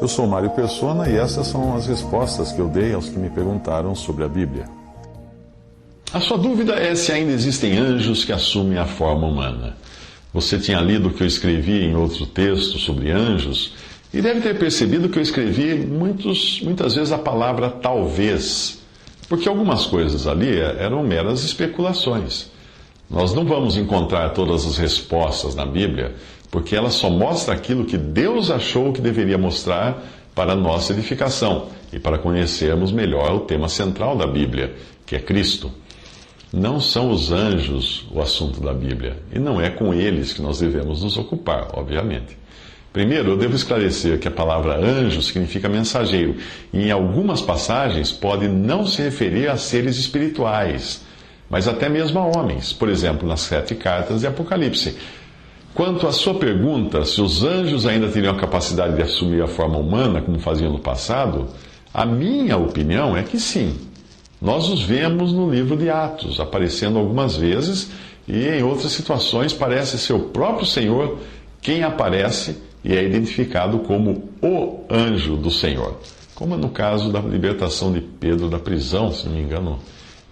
Eu sou Mário Persona e essas são as respostas que eu dei aos que me perguntaram sobre a Bíblia. A sua dúvida é se ainda existem anjos que assumem a forma humana. Você tinha lido o que eu escrevi em outro texto sobre anjos e deve ter percebido que eu escrevi muitas vezes a palavra talvez, porque algumas coisas ali eram meras especulações. Nós não vamos encontrar todas as respostas na Bíblia, porque ela só mostra aquilo que Deus achou que deveria mostrar para a nossa edificação e para conhecermos melhor o tema central da Bíblia, que é Cristo. Não são os anjos o assunto da Bíblia, e não é com eles que nós devemos nos ocupar, obviamente. Primeiro, eu devo esclarecer que a palavra anjo significa mensageiro, e em algumas passagens pode não se referir a seres espirituais, mas até mesmo a homens, por exemplo, nas 7 cartas de Apocalipse. Quanto à sua pergunta, se os anjos ainda teriam a capacidade de assumir a forma humana, como faziam no passado, a minha opinião é que sim. Nós os vemos no livro de Atos, aparecendo algumas vezes, e em outras situações parece ser o próprio Senhor quem aparece e é identificado como o anjo do Senhor. Como no caso da libertação de Pedro da prisão, se não me engano,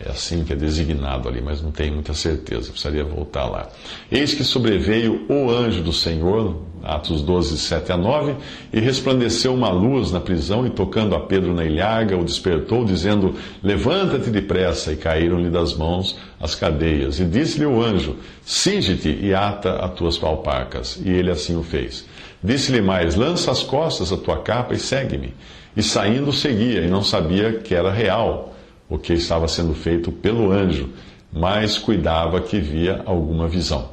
é assim que é designado ali, mas não tenho muita certeza, precisaria voltar lá. Eis que sobreveio o anjo do Senhor, Atos 12, 7 a 9, e resplandeceu uma luz na prisão, e tocando a Pedro na ilharga, o despertou, dizendo: levanta-te depressa, e caíram-lhe das mãos as cadeias. E disse-lhe o anjo: cinge-te e ata as tuas alparcas. E ele assim o fez. Disse-lhe mais: lança às costas a tua capa e segue-me. E saindo seguia, e não sabia que era real o que estava sendo feito pelo anjo, mas cuidava que via alguma visão.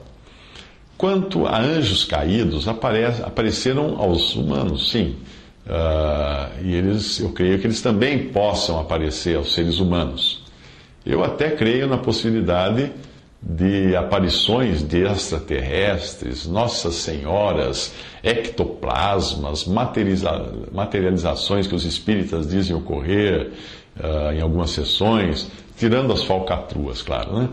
Quanto a anjos caídos, apareceram aos humanos, sim. Eu creio que eles também possam aparecer aos seres humanos. Eu até creio na possibilidade de aparições de extraterrestres, Nossas Senhoras, ectoplasmas, materializações que os espíritas dizem ocorrer em algumas sessões, tirando as falcatruas, claro, né?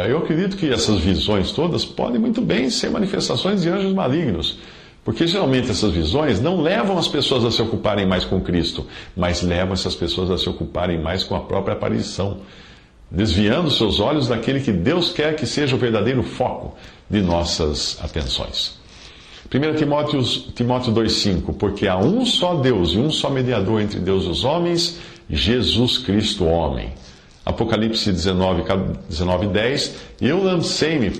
Eu acredito que essas visões todas podem muito bem ser manifestações de anjos malignos, porque geralmente essas visões não levam as pessoas a se ocuparem mais com Cristo, mas levam essas pessoas a se ocuparem mais com a própria aparição, desviando seus olhos daquele que Deus quer que seja o verdadeiro foco de nossas atenções. 1 Timóteo 2,5: porque há um só Deus e um só mediador entre Deus e os homens, Jesus Cristo, homem. Apocalipse 19:10: eu lancei-me,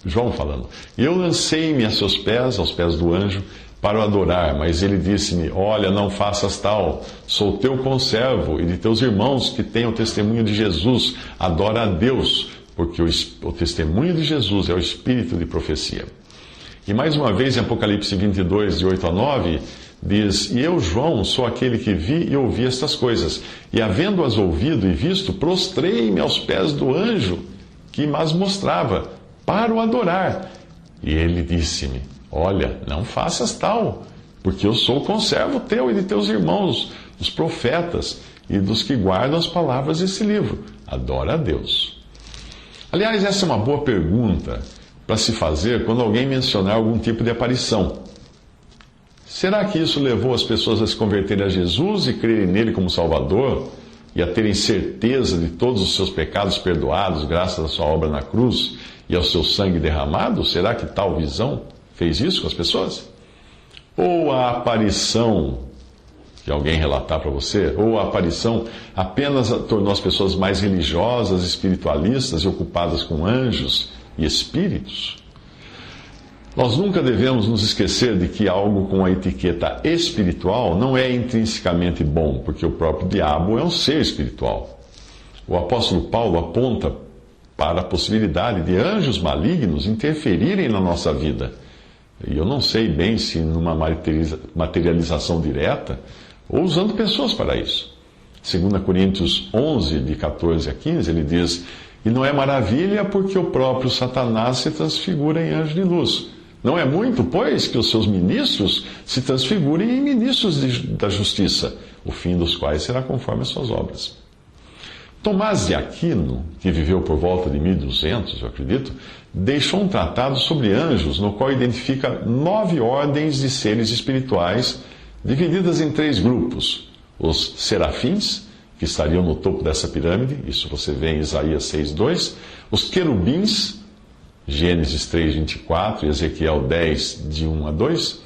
João falando, eu lancei-me a seus pés, aos pés do anjo, para o adorar, mas ele disse-me: olha, não faças tal, sou teu conservo e de teus irmãos que têm o testemunho de Jesus, adora a Deus, porque o testemunho de Jesus é o espírito de profecia. E mais uma vez em Apocalipse 22, de 8 a 9, diz: e eu, João, sou aquele que vi e ouvi estas coisas, e havendo-as ouvido e visto, prostrei-me aos pés do anjo que mas mostrava, para o adorar. E ele disse-me: olha, não faças tal, porque eu sou conservo teu e de teus irmãos, os profetas, e dos que guardam as palavras desse livro. Adora a Deus. Aliás, essa é uma boa pergunta para se fazer quando alguém mencionar algum tipo de aparição. Será que isso levou as pessoas a se converterem a Jesus e crerem nele como Salvador e a terem certeza de todos os seus pecados perdoados graças à sua obra na cruz e ao seu sangue derramado? Será que tal visão fez isso com as pessoas? Ou a aparição que alguém relatar para você, ou a aparição apenas tornou as pessoas mais religiosas, espiritualistas e ocupadas com anjos e espíritos? Nós nunca devemos nos esquecer de que algo com a etiqueta espiritual não é intrinsecamente bom, porque o próprio diabo é um ser espiritual. O apóstolo Paulo aponta para a possibilidade de anjos malignos interferirem na nossa vida. E eu não sei bem se numa materialização direta ou usando pessoas para isso. 2 Coríntios 11, de 14 a 15, ele diz: e não é maravilha porque o próprio Satanás se transfigura em anjo de luz. Não é muito, pois, que os seus ministros se transfigurem em ministros da justiça, o fim dos quais será conforme as suas obras. Tomás de Aquino, que viveu por volta de 1200, eu acredito, deixou um tratado sobre anjos, no qual identifica 9 ordens de seres espirituais, divididas em 3 grupos. Os serafins, que estariam no topo dessa pirâmide, isso você vê em Isaías 6:2. Os querubins, Gênesis 3:24 e Ezequiel 10, de 1 a 2.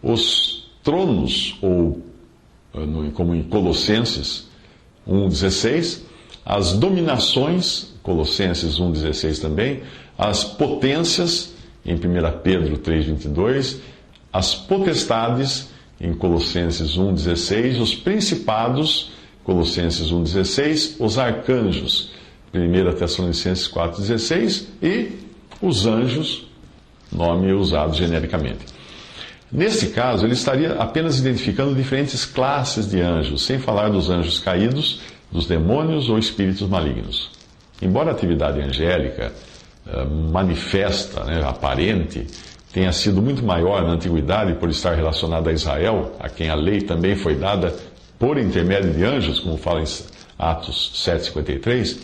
Os tronos, ou como em Colossenses 1:16. As dominações, Colossenses 1:16 também. As potências, em 1 Pedro 3:22. As potestades, em Colossenses 1:16. Os principados, Colossenses 1:16. Os arcanjos, 1 Tessalonicenses 4:16. E os anjos, nome usado genericamente. Neste caso, ele estaria apenas identificando diferentes classes de anjos, sem falar dos anjos caídos, dos demônios ou espíritos malignos. Embora a atividade angélica manifesta, aparente, tenha sido muito maior na antiguidade por estar relacionada a Israel, a quem a lei também foi dada por intermédio de anjos, como fala em Atos 7:53,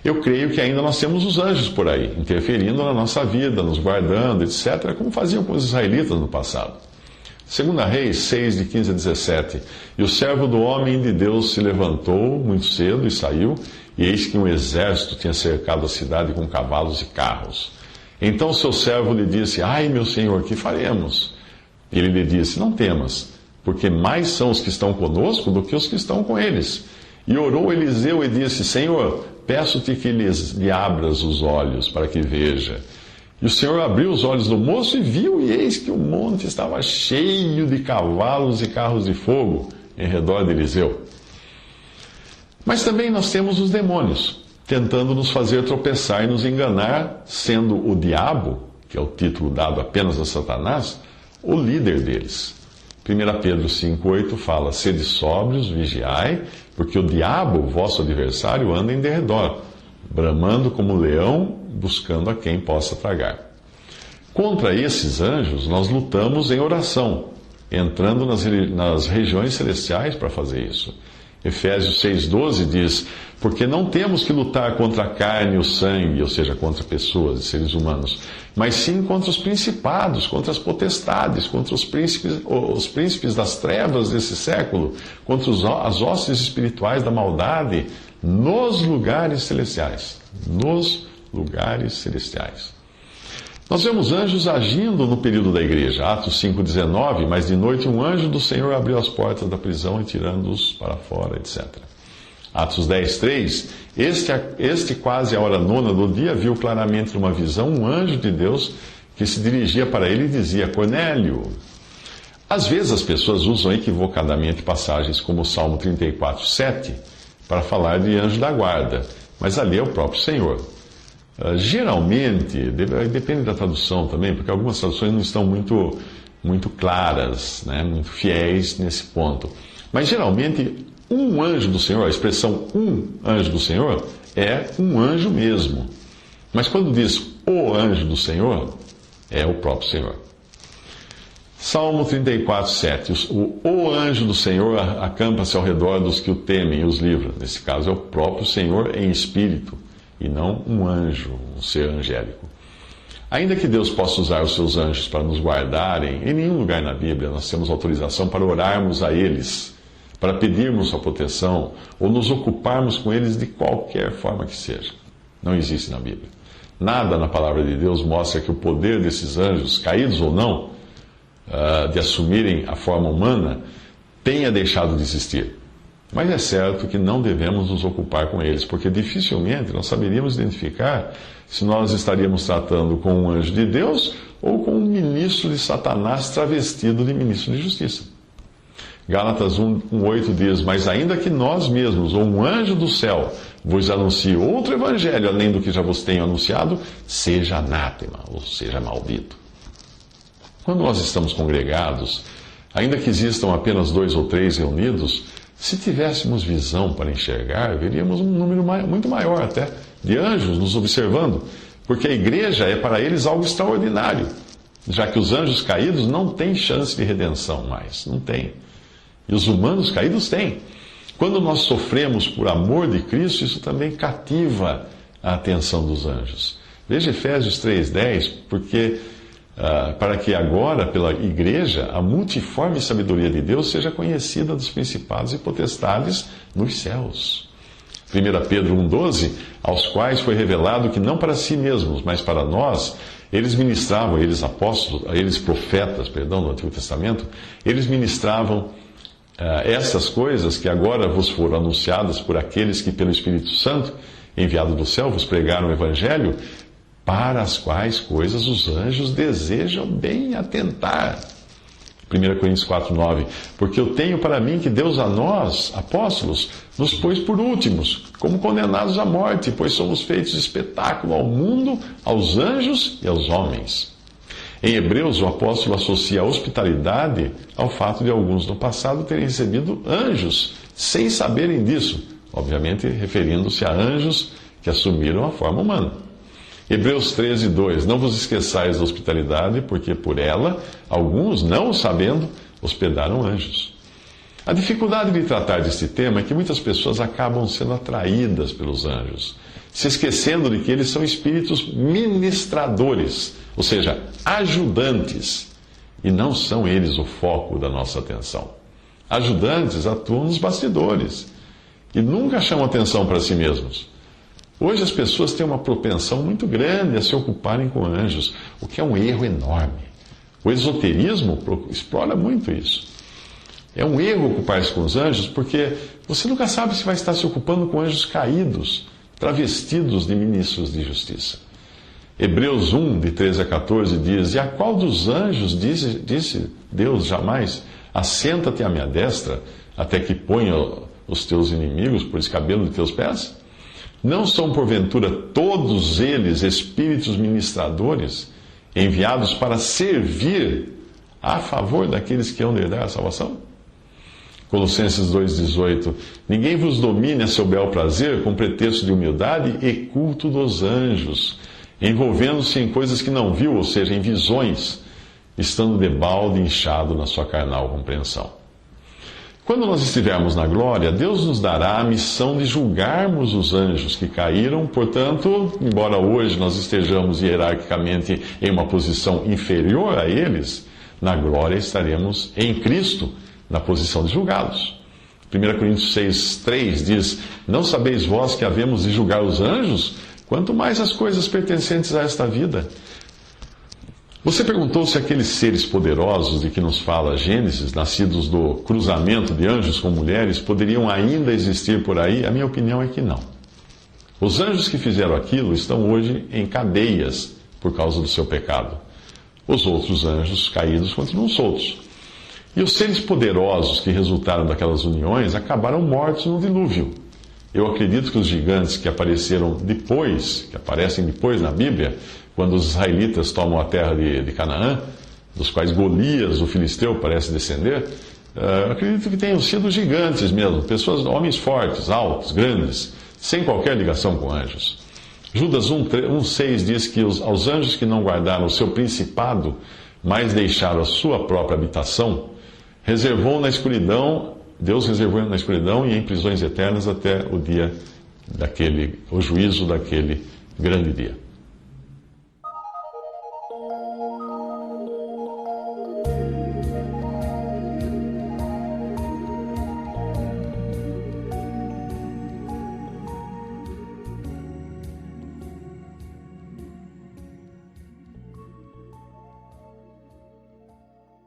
eu creio que ainda nós temos os anjos por aí, interferindo na nossa vida, nos guardando, etc., como faziam com os israelitas no passado. 2 Reis 6, de 15 a 17. E o servo do homem de Deus se levantou muito cedo e saiu, e eis que um exército tinha cercado a cidade com cavalos e carros. Então seu servo lhe disse: Ai, meu senhor, que faremos? Ele lhe disse: Não temas, porque mais são os que estão conosco do que os que estão com eles. E orou Eliseu e disse: Senhor, peço-te que lhe abras os olhos para que veja. E o Senhor abriu os olhos do moço e viu, e eis que o monte estava cheio de cavalos e carros de fogo em redor de Eliseu. Mas também nós temos os demônios, tentando nos fazer tropeçar e nos enganar, sendo o diabo, que é o título dado apenas a Satanás, o líder deles. 1 Pedro 5:8 fala: Sede sóbrios, vigiai, porque o diabo, vosso adversário, anda em derredor, bramando como leão, buscando a quem possa tragar. Contra esses anjos, nós lutamos em oração, entrando nas regiões celestiais para fazer isso. Efésios 6:12 diz: Porque não temos que lutar contra a carne e o sangue, ou seja, contra pessoas e seres humanos, mas sim contra os principados, contra as potestades, contra os príncipes das trevas desse século, contra as hostes espirituais da maldade nos lugares celestiais. Nos lugares celestiais. Nós vemos anjos agindo no período da igreja. Atos 5:19, mas de noite um anjo do Senhor abriu as portas da prisão e tirando-os para fora, etc. Atos 10:3, este quase à hora nona do dia viu claramente numa visão um anjo de Deus que se dirigia para ele e dizia: Cornélio. Às vezes as pessoas usam equivocadamente passagens como o Salmo 34:7 para falar de anjo da guarda, mas ali é o próprio Senhor. Geralmente, depende da tradução também, porque algumas traduções não estão muito claras, muito fiéis nesse ponto. Mas geralmente, um anjo do Senhor, a expressão um anjo do Senhor, é um anjo mesmo. Mas quando diz o anjo do Senhor, é o próprio Senhor. Salmo 34:7. O anjo do Senhor acampa-se ao redor dos que o temem e os livra. Nesse caso, é o próprio Senhor em espírito, e não um anjo, um ser angélico. Ainda que Deus possa usar os seus anjos para nos guardarem, em nenhum lugar na Bíblia nós temos autorização para orarmos a eles, para pedirmos sua proteção, ou nos ocuparmos com eles de qualquer forma que seja. Não existe na Bíblia. Nada na palavra de Deus mostra que o poder desses anjos, caídos ou não, de assumirem a forma humana, tenha deixado de existir. Mas é certo que não devemos nos ocupar com eles, porque dificilmente nós saberíamos identificar se nós estaríamos tratando com um anjo de Deus ou com um ministro de Satanás travestido de ministro de justiça. Gálatas 1:8 diz: Mas ainda que nós mesmos, ou um anjo do céu, vos anuncie outro evangelho além do que já vos tenho anunciado, seja anátema, ou seja, maldito. Quando nós estamos congregados, ainda que existam apenas 2 ou 3 reunidos, se tivéssemos visão para enxergar, veríamos um número muito maior até de anjos nos observando, porque a igreja é para eles algo extraordinário, já que os anjos caídos não têm chance de redenção mais, não têm. E os humanos caídos têm. Quando nós sofremos por amor de Cristo, isso também cativa a atenção dos anjos. Veja Efésios 3,10, porque para que agora, pela igreja, a multiforme sabedoria de Deus seja conhecida dos principados e potestades nos céus. 1 Pedro 1,12, aos quais foi revelado que não para si mesmos, mas para nós, eles ministravam, eles apóstolos, eles profetas, perdão, no Antigo Testamento, eles ministravam essas coisas que agora vos foram anunciadas por aqueles que pelo Espírito Santo, enviado do céu, vos pregaram o Evangelho, para as quais coisas os anjos desejam bem atentar. 1 Coríntios 4,9, porque eu tenho para mim que Deus a nós, apóstolos, nos pôs por últimos, como condenados à morte, pois somos feitos espetáculo ao mundo, aos anjos e aos homens. Em Hebreus, o apóstolo associa a hospitalidade ao fato de alguns no passado terem recebido anjos, sem saberem disso, obviamente referindo-se a anjos que assumiram a forma humana. Hebreus 13,2, não vos esqueçais da hospitalidade, porque por ela, alguns, não sabendo, hospedaram anjos. A dificuldade de tratar deste tema é que muitas pessoas acabam sendo atraídas pelos anjos, se esquecendo de que eles são espíritos ministradores, ou seja, ajudantes, e não são eles o foco da nossa atenção. Ajudantes atuam nos bastidores e nunca chamam atenção para si mesmos. Hoje as pessoas têm uma propensão muito grande a se ocuparem com anjos, o que é um erro enorme. O esoterismo explora muito isso. É um erro ocupar-se com os anjos, porque você nunca sabe se vai estar se ocupando com anjos caídos, travestidos de ministros de justiça. Hebreus 1, de 13 a 14, diz, e a qual dos anjos disse Deus jamais, assenta-te à minha destra, até que ponha os teus inimigos por escabelo de teus pés? Não são, porventura, todos eles espíritos ministradores, enviados para servir a favor daqueles que hão de herdar a salvação? Colossenses 2,18, ninguém vos domine a seu bel prazer com pretexto de humildade e culto dos anjos, envolvendo-se em coisas que não viu, ou seja, em visões, estando debalde inchado na sua carnal compreensão. Quando nós estivermos na glória, Deus nos dará a missão de julgarmos os anjos que caíram, portanto, embora hoje nós estejamos hierarquicamente em uma posição inferior a eles, na glória estaremos em Cristo, na posição de julgados. 1 Coríntios 6,3 diz, não sabeis vós que havemos de julgar os anjos? Quanto mais as coisas pertencentes a esta vida. Você perguntou se aqueles seres poderosos de que nos fala Gênesis, nascidos do cruzamento de anjos com mulheres, poderiam ainda existir por aí? A minha opinião é que não. Os anjos que fizeram aquilo estão hoje em cadeias por causa do seu pecado. Os outros anjos caídos continuam soltos. E os seres poderosos que resultaram daquelas uniões acabaram mortos no dilúvio. Eu acredito que os gigantes que aparecem depois na Bíblia, quando os israelitas tomam a terra de Canaã, dos quais Golias, o filisteu, parece descender, acredito que tenham sido gigantes mesmo, homens fortes, altos, grandes, sem qualquer ligação com anjos. Judas 1,6 diz que aos anjos que não guardaram o seu principado, mas deixaram a sua própria habitação, Deus reservou na escuridão e em prisões eternas até o juízo daquele grande dia.